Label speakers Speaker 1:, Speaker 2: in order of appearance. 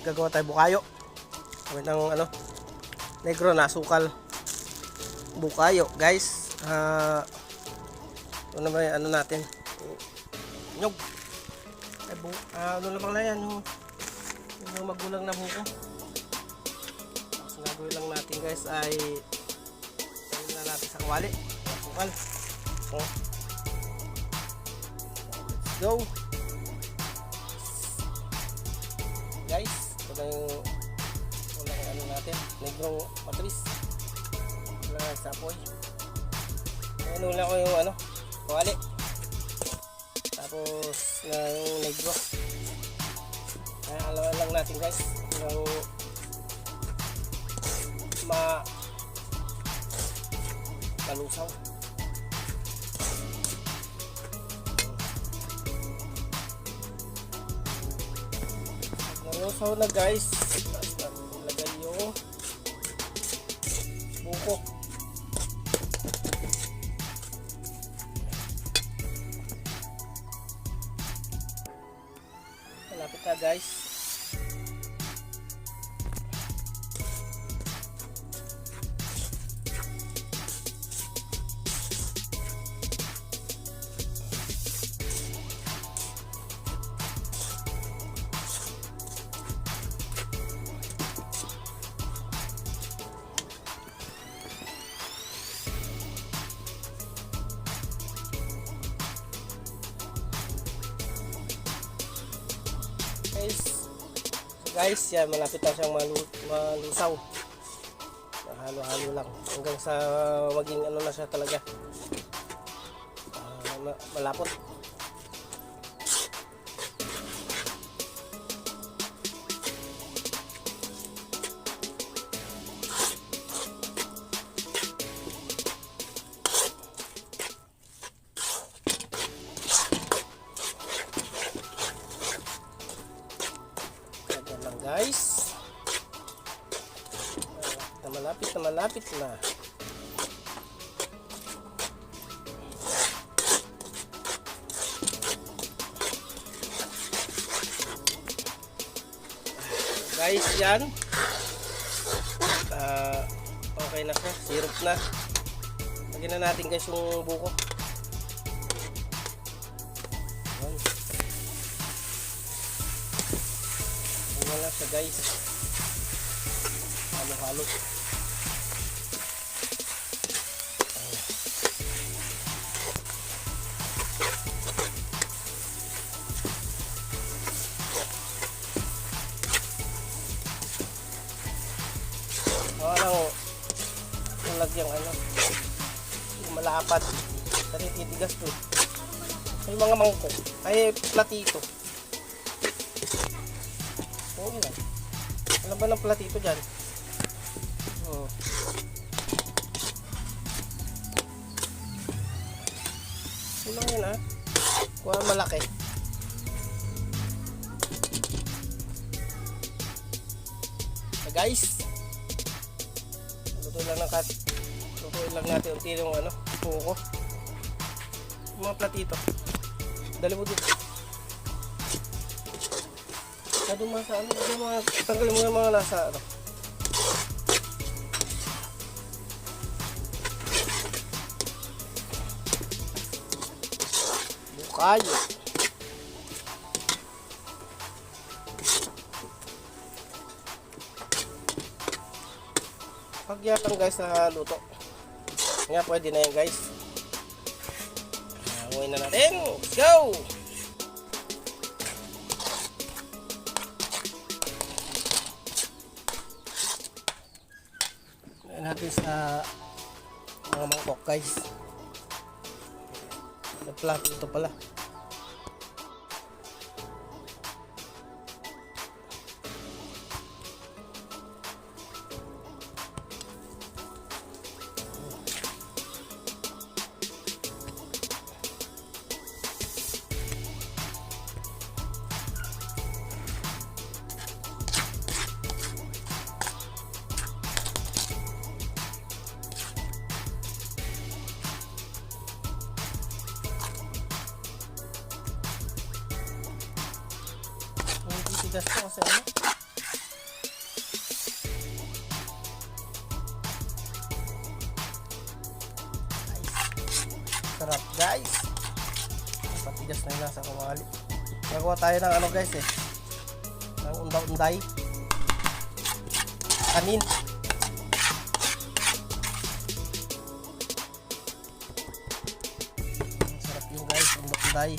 Speaker 1: gagawa tayo bukayo. Gamit ng ano, negro na sukal. Bukayo, guys. Ano ba yung ano natin? Nyog. Ay, ano lang pala yan, yung magulang na buko. Tapos gagawin lang natin, guys, ay tayo na natin sa kawali. Sukal. Oh. Let's go. Guys, ito na yung unang ano natin, negrong matris. Wala sa apoy. Ayan, wala ko yung ano, kawali. Tapos na yung negro. Kaya alawan lang natin, guys, yung malusaw. Nalusaw na, guys. Tapos nilagay yung buko. Malapit na, guys. Guys, yan, malapit na siyang malusaw. Halo-halo lang hanggang sa maging ano na siya talaga, malapot. Guys, malapit na. Guys, yan. Okay na siya, syrup na. Lagyan na natin, guys, yung buko. Wala siya, guys. Halo-halo. Lagyan ano, yung malapad. Kasi titigas to. Yung mga mangkok ay platito. Oo lang. Alam ba ng platito dyan? Oh. Yun lang yun, ha. Kuha malaki. So guys, lutuin lang natin unti yung ano, buko. Yung mga platito. Dali mo dito. Sa ano, tanggalin mo yung mga nasa ano. Bukayo. Pagyan lang, guys, sa luto. Nga, pwede na yan, guys. Hanguin na natin. Let's go! Natin sa mga mangkok, guys. Ito pala. Tigas to kasi ano. Sarap guys. Patigas na yun nasa kawali. Gagawa tayo ng ano guys ng unda-unday. Kanin. Sarap yung guys, unda-unday.